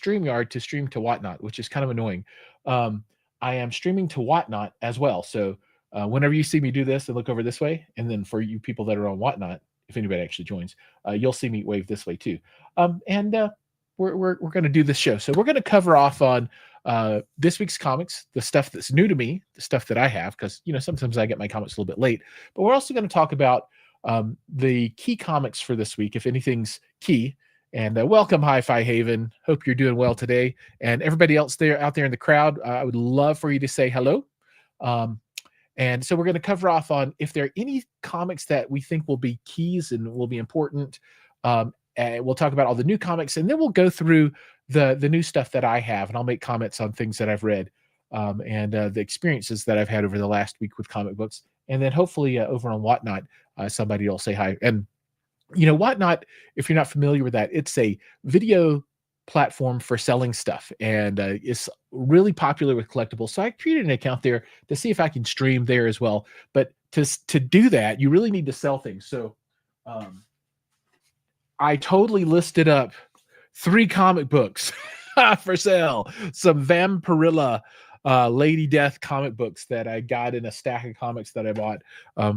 StreamYard to stream to Whatnot, which is kind of annoying. I am streaming to Whatnot as well. So whenever you see me do this, and look over this way, and then for you people that are on Whatnot, if anybody actually joins, you'll see me wave this way too. And we're going to do this show. So we're going to cover off on this week's comics, the stuff that's new to me, the stuff that I have, because sometimes I get my comics a little bit late. But we're also going to talk about the key comics for this week, if anything's key. And welcome, Hi-Fi Haven. Hope you're doing well today. And everybody else out there in the crowd, I would love for you to say hello. And so we're going to cover off on if there are any comics that we think will be keys and will be important. And we'll talk about all the new comics, and then we'll go through the new stuff that I have, and I'll make comments on things that I've read and the experiences that I've had over the last week with comic books. And then hopefully over on Whatnot, somebody will say hi. And Whatnot, if you're not familiar with that, it's a video platform for selling stuff, and it's really popular with collectibles. So I created an account there to see if I can stream there as well. But to do that, you really need to sell things. So I totally listed up 3 comic books for sale. Some Vampirilla Lady Death comic books that I got in a stack of comics that I bought.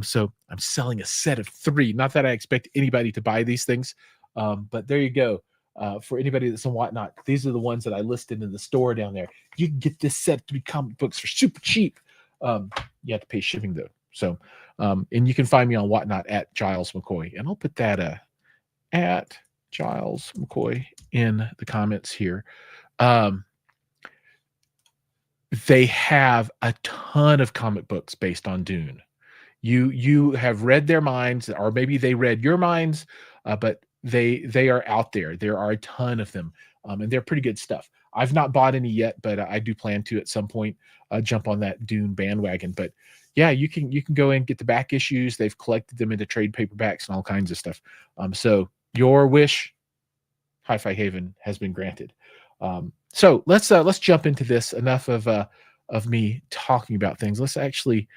So I'm selling a set of 3. Not that I expect anybody to buy these things, but there you go. For anybody that's on Whatnot, these are the ones that I listed in the store down there. You can get this set of 3 comic books for super cheap. You have to pay shipping though. So, and you can find me on Whatnot at Giles McCoy, and I'll put that at Giles McCoy in the comments here. They have a ton of comic books based on Dune. You have read their minds, or maybe they read your minds, but they are out there. There are a ton of them, and they're pretty good stuff. I've not bought any yet, but I do plan to at some point jump on that Dune bandwagon. But yeah, you can go and get the back issues. They've collected them into trade paperbacks and all kinds of stuff. So your wish, Hi-Fi Haven, has been granted. So let's jump into this. Enough of me talking about things. Let's actually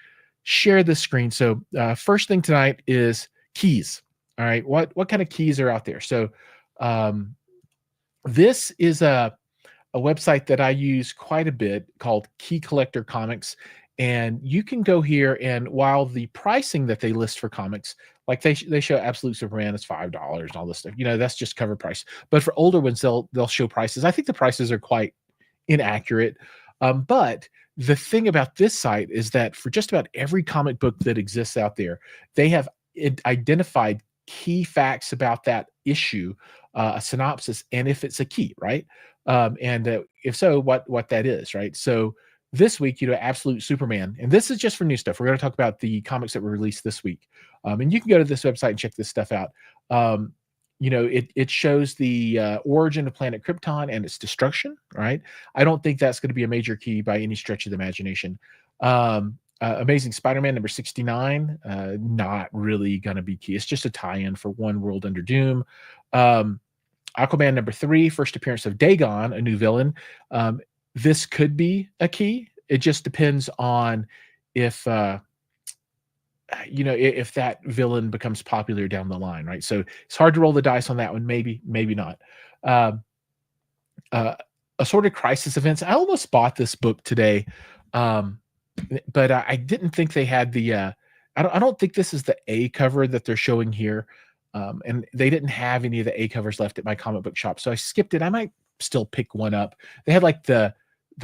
share the screen. So first thing tonight is keys. All right, what kind of keys are out there? So this is a website that I use quite a bit called Key Collector Comics. And you can go here, and while the pricing that they list for comics, like they show Absolute Superman is $5 and all this stuff, that's just cover price. But for older ones, they'll show prices. I think the prices are quite inaccurate. But the thing about this site is that for just about every comic book that exists out there, they have identified key facts about that issue, a synopsis, and if it's a key, right? And if so, what that is, right? So this week, Absolute Superman, and this is just for new stuff. We're going to talk about the comics that were released this week. And you can go to this website and check this stuff out. It shows the origin of planet Krypton and its destruction, right? I don't think that's going to be a major key by any stretch of the imagination. Amazing Spider-Man number 69, not really going to be key. It's just a tie-in for One World Under Doom. Aquaman number 3, first appearance of Dagon, a new villain. This could be a key. It just depends on if if that villain becomes popular down the line, right? So it's hard to roll the dice on that one. Maybe not. Assorted Crisis Events. I almost bought this book today, but I didn't think they had the. I don't think this is the A cover that they're showing here, and they didn't have any of the A covers left at my comic book shop, so I skipped it. I might still pick one up. They had like the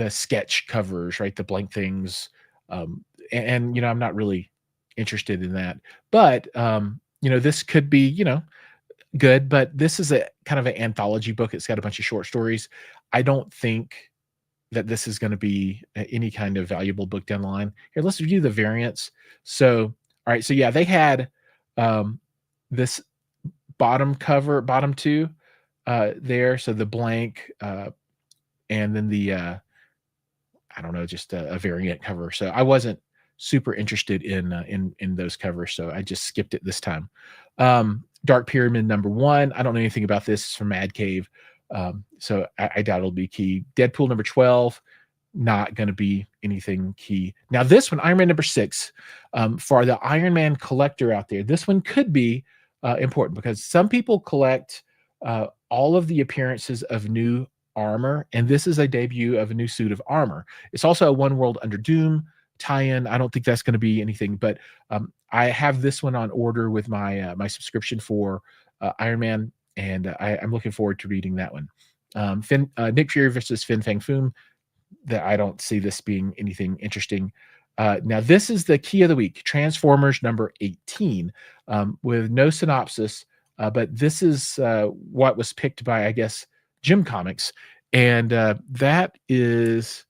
sketch covers, right? The blank things, and I'm not really interested in that. But this could be good. But this is a kind of an anthology book. It's got a bunch of short stories. I don't think that this is going to be any kind of valuable book down the line. Here, let's review the variants. So, all right. So yeah, they had this bottom 2 there. So the blank, and then the I don't know, just a variant cover. So I wasn't super interested in those covers, so I just skipped it this time. Dark Pyramid number 1. I don't know anything about this. It's from Mad Cave, so I doubt it'll be key. Deadpool number 12. Not going to be anything key. Now this one, Iron Man number 6, for the Iron Man collector out there, this one could be important because some people collect all of the appearances of new Armor, and this is a debut of a new suit of armor. It's also a One World Under Doom tie-in. I don't think that's going to be anything, but I have this one on order with my my subscription for Iron Man, and I'm looking forward to reading that one. Nick Fury versus Fin Fang Foom, that I don't see this being anything interesting. Now, this is the key of the week, Transformers number 18, with no synopsis, but this is what was picked by, I guess, Jim Comics, and that is.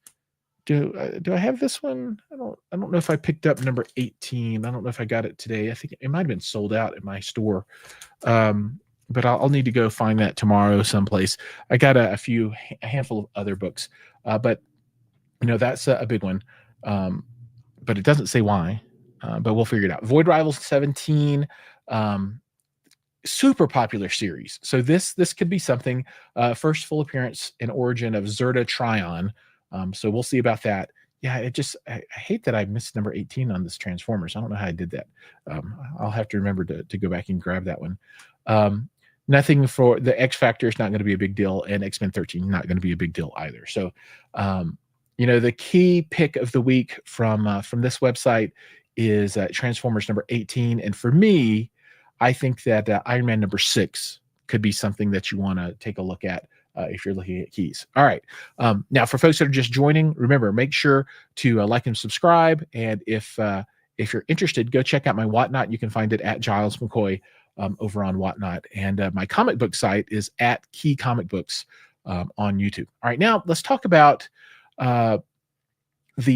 Do I have this one? I don't know if I picked up number 18. I don't know if I got it today. I think it might have been sold out at my store. But I'll need to go find that tomorrow someplace. I got a handful of other books, but that's a big one. But it doesn't say why, but we'll figure it out. Void Rivals 17, super popular series. So this could be something. First full appearance and origin of Zerta Trion. So we'll see about that. Yeah, I hate that I missed number 18 on this Transformers. I don't know how I did that. I'll have to remember to go back and grab that one. Nothing for the X Factor is not going to be a big deal, and X-Men 13 not going to be a big deal either. So, the key pick of the week from this website is Transformers number 18, and for me, I think that Iron Man number 6 could be something that you want to take a look at. If you're looking at keys. All right. Now, for folks that are just joining, remember, make sure to like and subscribe. And if you're interested, go check out my Whatnot. You can find it at Giles McCoy over on Whatnot. And my comic book site is at Key Comic Books on YouTube. All right. Now, let's talk about the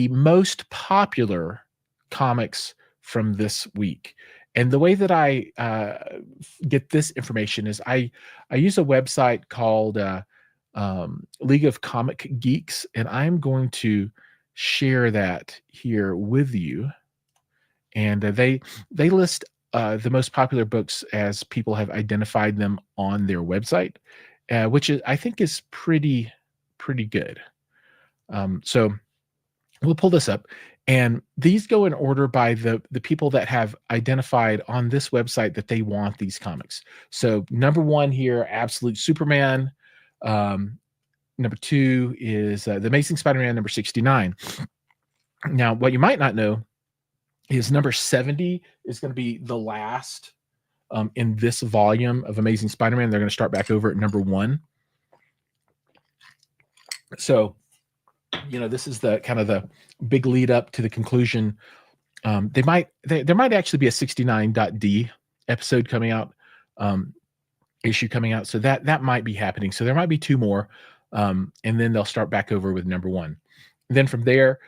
most popular comics from this week. And the way that I get this information is I use a website called League of Comic Geeks, and I'm going to share that here with you. And they list the most popular books as people have identified them on their website, which I think is pretty good. So we'll pull this up. And these go in order by the people that have identified on this website that they want these comics. So number 1 here, Absolute Superman. Number 2 is The Amazing Spider-Man number 69. Now, what you might not know is number 70 is going to be the last in this volume of Amazing Spider-Man. They're going to start back over at number 1. So, this is the kind of the big lead up to the conclusion. There might actually be a 69.d episode coming out, issue coming out. So that might be happening. So there might be 2 more. And then they'll start back over with number 1. And then from there,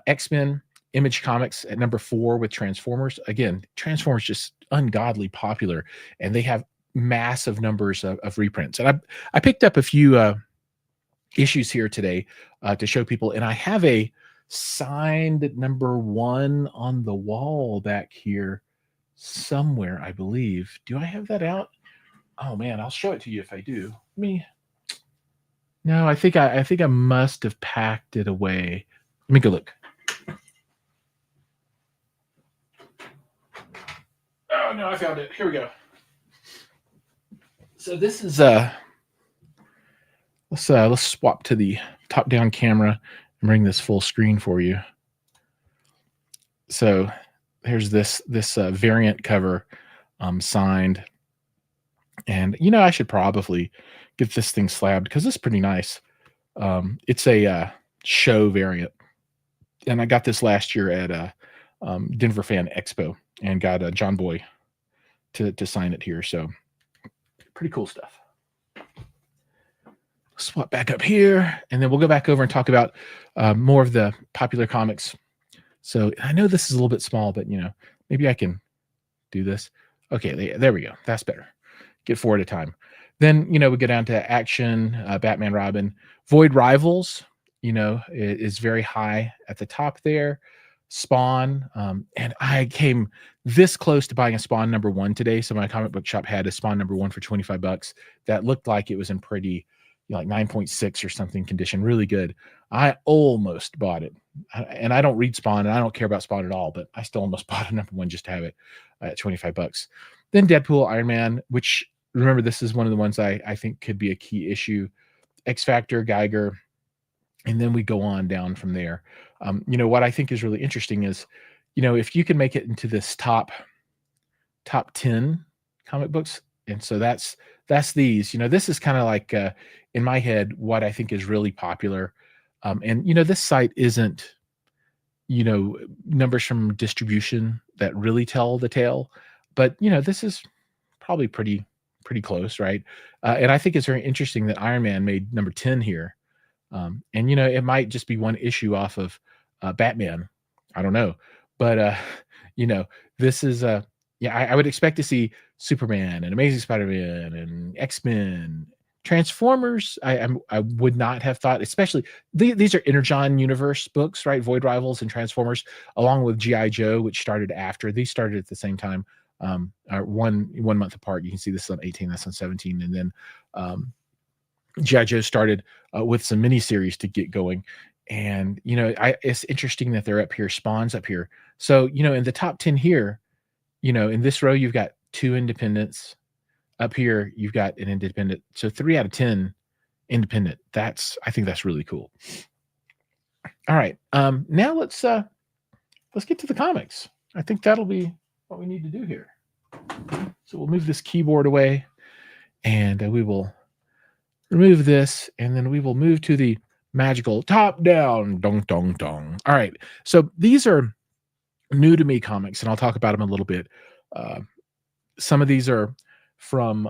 X-Men, Image Comics at number 4 with Transformers. Again, Transformers just ungodly popular, and they have massive numbers of reprints. And I picked up a few issues here today to show people, and I have a signed number 1 on the wall back here somewhere, I believe. Do I have that out? Oh man, I'll show it to you if I do. No, I think I must have packed it away. Let me go look. Oh no, I found it. Here we go. So this is let's swap to the top-down camera and bring this full screen for you. So here's this variant cover signed, and I should probably get this thing slabbed because it's pretty nice. It's a show variant, and I got this last year at Denver Fan Expo and got John Boy to sign it here. So pretty cool stuff. Swap back up here, and then we'll go back over and talk about more of the popular comics. So I know this is a little bit small, but maybe I can do this. Okay, there we go. That's better. Get 4 at a time. Then we go down to Action, Batman, Robin, Void Rivals. Is very high at the top there. Spawn, and I came this close to buying a Spawn number 1 today. So my comic book shop had a Spawn number 1 for $25. That looked like it was in pretty like 9.6 or something condition, really good. I almost bought it, and I don't read Spawn, and I don't care about Spawn at all, but I still almost bought a number 1 just to have it at $25. Then Deadpool, Iron Man, which remember, this is one of the ones I think could be a key issue. X Factor, Geiger, and then we go on down from there. What I think is really interesting is, if you can make it into this top 10 comic books, and so that's these. This is kind of like, in my head, what I think is really popular. And this site isn't, numbers from distribution that really tell the tale, but this is probably pretty close, right? And I think it's very interesting that Iron Man made number 10 here. And it might just be one issue off of Batman. I don't know, but you know, this is yeah. I would expect to see Superman and Amazing Spider-Man and X-Men, Transformers. I would not have thought, especially these are Energon Universe books, right? Void Rivals and Transformers, along with GI Joe, which started after. These started at the same time, are one month apart. You can see this on 18, that's on 17, and then GI Joe started with some miniseries to get going. And it's interesting that they're up here. Spawn's up here. So in the top 10 here, in this row you've got 2 independents. Up here you've got an independent. So 3 out of 10 independent. I think that's really cool. All right, now let's get to the comics. I think that'll be what we need to do here. So we'll move this keyboard away, and we will remove this, and then we will move to the magical top down. Dong dong dong. All right, so these are new to me comics, and I'll talk about them a little bit. Some of these are from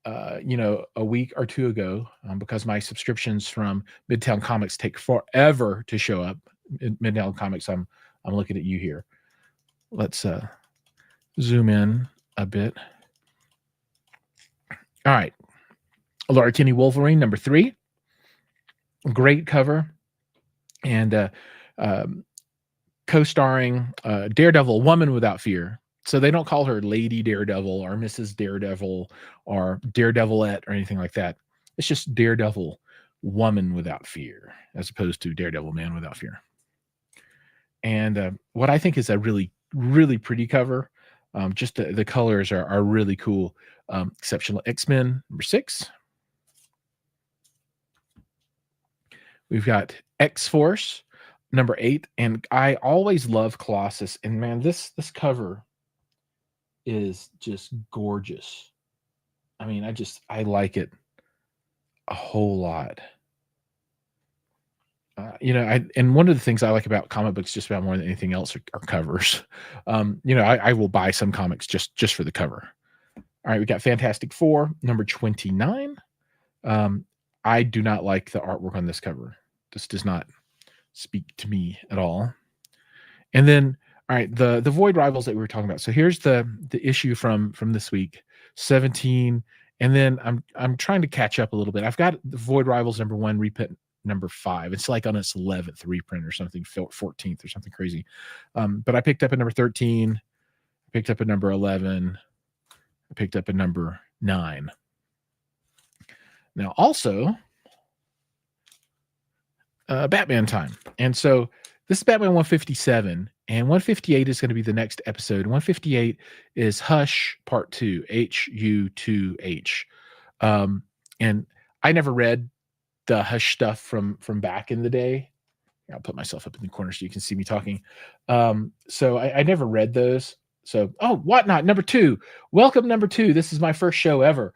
a week or 2 ago, because my subscriptions from Midtown Comics take forever to show up. Midtown Comics, I'm looking at you here. Let's zoom in a bit. All right, Laura Kinney Wolverine number 3, great cover, and co-starring Daredevil, Woman Without Fear. So they don't call her Lady Daredevil or Mrs. Daredevil or Daredevilette or anything like that. It's just Daredevil, Woman Without Fear, as opposed to Daredevil, Man Without Fear. And what I think is a really, really pretty cover. Just the colors are really cool. Exceptional X-Men number 6. We've got X-Force number 8, and I always love Colossus. And man, this cover is just gorgeous. I mean, I like it a whole lot. And one of the things I like about comic books, just about more than anything else, are covers. I will buy some comics just for the cover. All right, we got Fantastic Four number 29. I do not like the artwork on this cover. This does not speak to me at all. And then, all right, the Void Rivals that we were talking about. So here's the issue from this week, 17, and then I'm trying to catch up a little bit. I've got the Void Rivals number 1 reprint number 5. It's like on its 11th reprint or something, 14th or something crazy. But I picked up a number 13, I picked up a number 11, I picked up a number 9. Now also, Batman time. And so this is Batman 157, and 158 is going to be the next episode. 158 is Hush Part 2, HU2H. And I never read the Hush stuff from back in the day. I'll put myself up in the corner so you can see me talking. So I never read those. So, Whatnot number 2. Welcome number 2. This is my first show ever.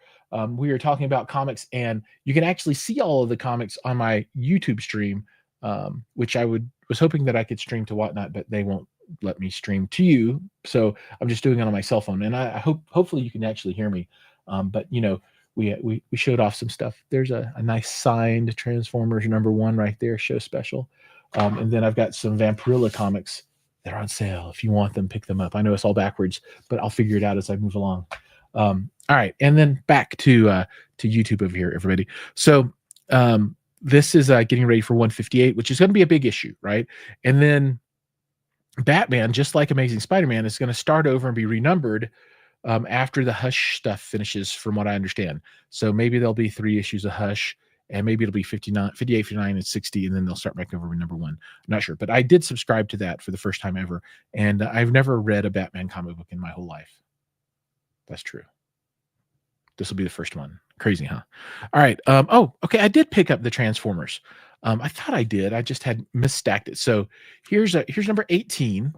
We are talking about comics, and you can actually see all of the comics on my YouTube stream, which I was hoping that I could stream to Whatnot, but they won't let me stream to you. So I'm just doing it on my cell phone, and I hopefully you can actually hear me. But we showed off some stuff. There's a nice signed Transformers number 1 right there, show special. And then I've got some Vampirilla comics that are on sale. If you want them, pick them up. I know it's all backwards, but I'll figure it out as I move along. All right, and then back to YouTube over here, everybody. So this is getting ready for 158, which is going to be a big issue, right? And then Batman, just like Amazing Spider-Man, is going to start over and be renumbered after the Hush stuff finishes, from what I understand. So maybe there'll be 3 issues of Hush, and maybe it'll be 59, 58, 59, and 60, and then they'll start back over with number 1. I'm not sure, but I did subscribe to that for the first time ever, and I've never read a Batman comic book in my whole life. That's true. this will be the first one. Crazy, huh? All right. Oh, okay. I did pick up the Transformers. I thought I did. I just had misstacked it. So here's number 18.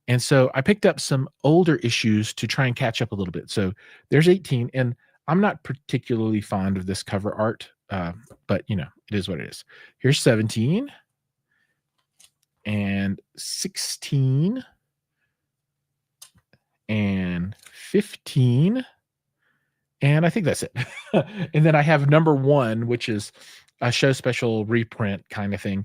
And so I picked up some older issues to try and catch up a little bit. So there's 18, and I'm not particularly fond of this cover art, but it is what it is. Here's 17 and 16 and 15. And I think that's it. And then I have number 1, which is a show special reprint kind of thing.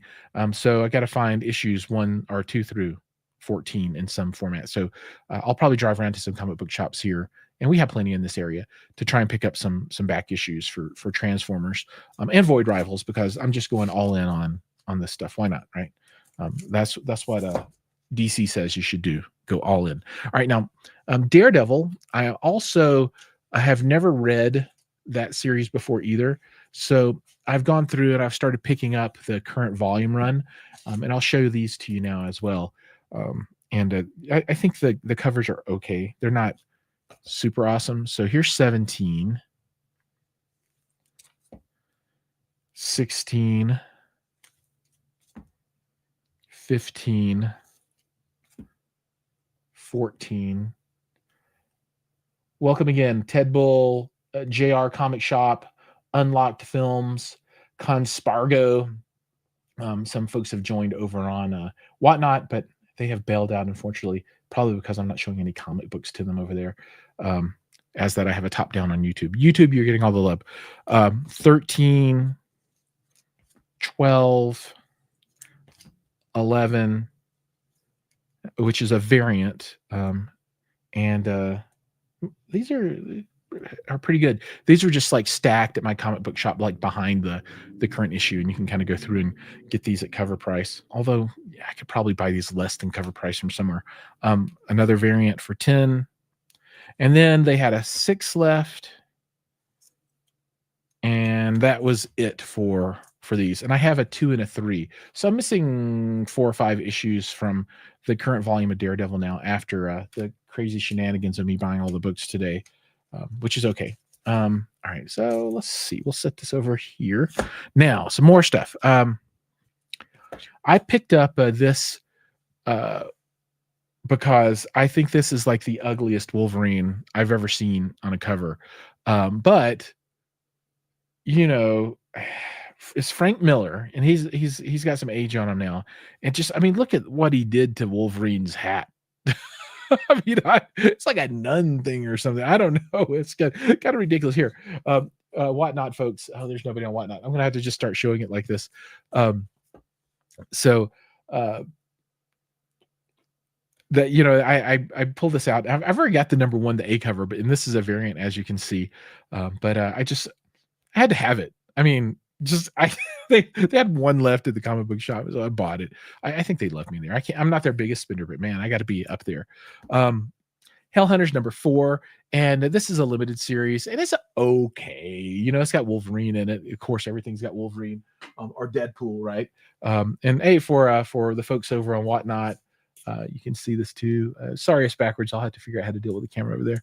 So I got to find issues 1 or 2 through 14 in some format. So I'll probably drive around to some comic book shops here, and we have plenty in this area, to try and pick up some back issues for Transformers, and Void Rivals, because I'm just going all in on this stuff. Why not, right? That's what DC says you should do. Go all in. All right, now Daredevil. I have never read that series before either. So I've gone through and I've started picking up the current volume run, and I'll show these to you now as well. I think the covers are okay. They're not super awesome. So here's 17, 16, 15, 14. Welcome again, Ted Bull, JR Comic Shop, Unlocked Films, Conspargo. Some folks have joined over on Whatnot, but they have bailed out, unfortunately, probably because I'm not showing any comic books to them over there. As that I have a top down on YouTube. YouTube, you're getting all the love. 13, 12, 11, which is a variant. And these are pretty good. These are just like stacked at my comic book shop, like behind the current issue, and you can kind of go through and get these at cover price. Although I could probably buy these less than cover price from somewhere. Another variant for 10, and then they had a 6 left, and that was it for these. And I have a 2 and a 3, so I'm missing 4 or 5 issues from the current volume of Daredevil now, after the crazy shenanigans of me buying all the books today, which is okay. All right, so let's see. We'll set this over here. Now, some more stuff. I picked up this because I think this is like the ugliest Wolverine I've ever seen on a cover. But it's Frank Miller, and he's got some age on him now. And just, I mean, look at what he did to Wolverine's hat. I mean, it's like a nun thing or something. I don't know. It's kind of ridiculous. Here, Whatnot folks. Oh, there's nobody on Whatnot. I'm gonna have to just start showing it like this. So that I pulled this out. I've already got the number 1, the A cover, and this is a variant, as you can see. But I had to have it. I mean, they had 1 left at the comic book shop, so I bought it. I think they left me there. I'm not their biggest spender, but man, I got to be up there. Hellhunters number 4, and this is a limited series, and it's okay. It's got Wolverine in it. Of course, everything's got Wolverine, or Deadpool, right? And hey, for the folks over on Whatnot, you can see this too. Sorry, it's backwards. I'll have to figure out how to deal with the camera over there.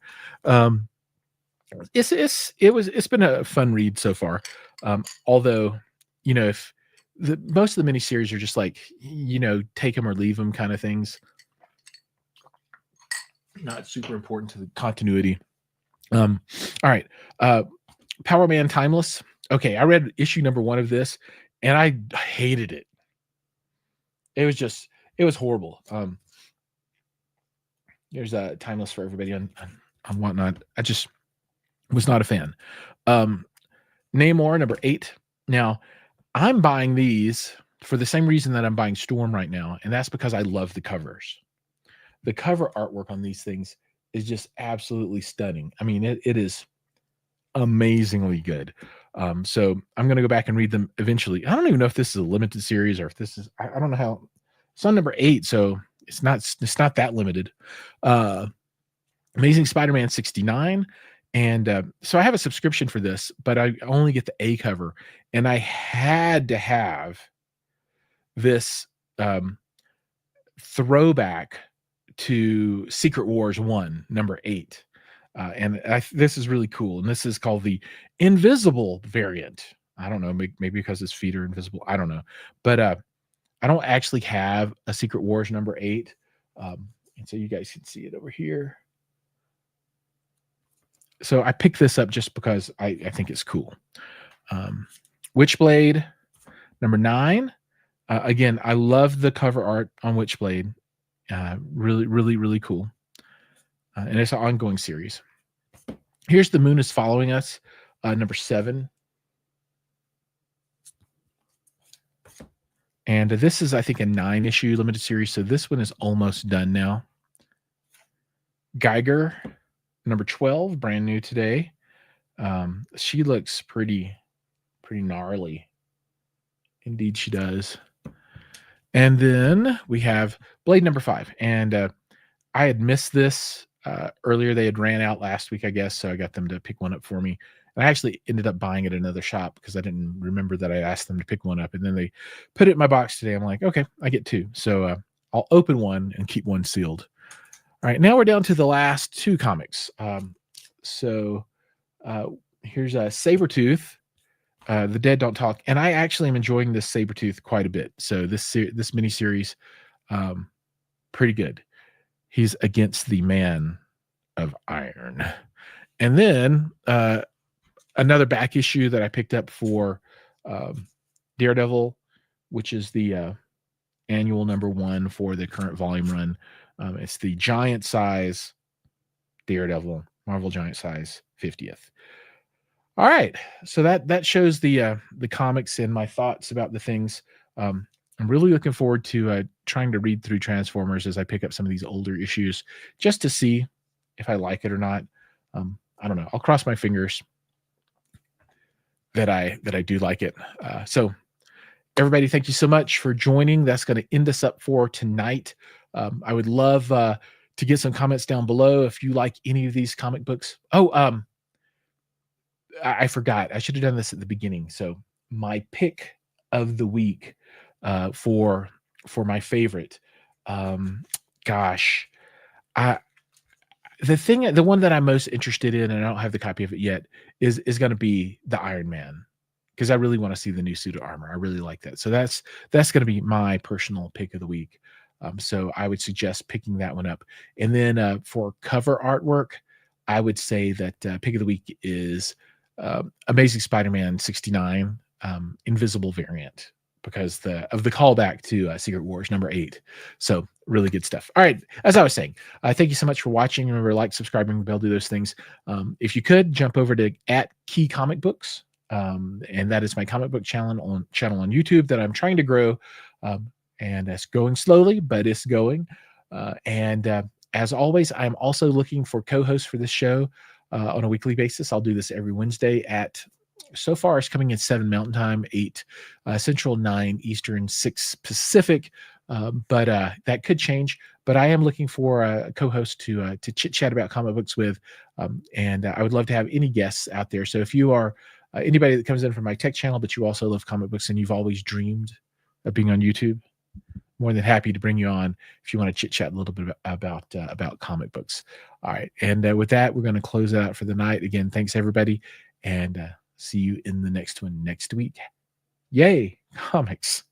It's been a fun read so far. Although, if most of the miniseries are just like, take them or leave them kind of things, not super important to the continuity. All right. Power Man Timeless. Okay, I read issue number 1 of this, and I hated it. It was horrible. There's a Timeless for everybody on Whatnot. I just was not a fan. Namor number 8. Now, I'm buying these for the same reason that I'm buying Storm right now, and that's because I love the covers. The cover artwork on these things is just absolutely stunning. I mean, it is amazingly good. So I'm going to go back and read them eventually. I don't even know if this is a limited series, or if this is, I don't know how. It's on number 8, so it's not that limited. Amazing Spider-Man 69. And so I have a subscription for this, but I only get the A cover, and I had to have this throwback to Secret Wars 1, number 8. And this is really cool. And this is called the invisible variant. I don't know, maybe because his feet are invisible. I don't know, but I don't actually have a Secret Wars number 8, and so you guys can see it over here. So I picked this up just because I think it's cool. Witchblade number 9. Again, I love the cover art on Witchblade. Really, really, really cool. And it's an ongoing series. Here's The Moon is Following Us, number 7. And this is, I think, a 9-issue limited series. So this one is almost done now. Geiger, number 12, brand new today. She looks pretty gnarly. Indeed, she does. And then we have Blade number 5. And I had missed this earlier. They had ran out last week, I guess. So I got them to pick one up for me. And I actually ended up buying it at another shop because I didn't remember that I asked them to pick one up. And then they put it in my box today. I'm like, okay, I get 2. So I'll open one and keep one sealed. All right, now we're down to the last 2 comics. So here's Sabretooth. The Dead Don't Talk. And I actually am enjoying this Sabretooth quite a bit. So this miniseries, pretty good. He's against the Man of Iron. And then another back issue that I picked up for Daredevil, which is the annual number 1 for the current volume run. It's the giant size Daredevil, Marvel giant size 50th. All right, so that shows the comics and my thoughts about the things. I'm really looking forward to trying to read through Transformers as I pick up some of these older issues, just to see if I like it or not. I don't know. I'll cross my fingers that I do like it. So everybody, thank you so much for joining. That's going to end us up for tonight. I would love to get some comments down below if you like any of these comic books. Oh, I forgot. I should have done this at the beginning. So my pick of the week for my favorite, gosh, the one that I'm most interested in, and I don't have the copy of it yet, is going to be the Iron Man, because I really want to see the new suit of armor. I really like that. So that's going to be my personal pick of the week. So I would suggest picking that one up. And then for cover artwork, I would say that pick of the week is Amazing Spider-Man 69, Invisible variant, because of the callback to Secret Wars number 8. So really good stuff. All right, as I was saying, thank you so much for watching. Remember, like, subscribe, ring the bell, do those things. If you could jump over to @Key Comic Books, and that is my comic book channel on YouTube that I'm trying to grow, and it's going slowly, but it's going. As always, I'm also looking for co-hosts for this show on a weekly basis. I'll do this every Wednesday so far it's coming in 7 Mountain Time, 8 Central, 9 Eastern, 6 Pacific. But that could change. But I am looking for a co-host to chit chat about comic books with, and I would love to have any guests out there. So if you are anybody that comes in from my tech channel, but you also love comic books and you've always dreamed of being on YouTube, more than happy to bring you on if you want to chit chat a little bit about comic books. All right, and with that, we're going to close it out for the night. Again, thanks everybody, and see you in the next one next week. Yay, comics!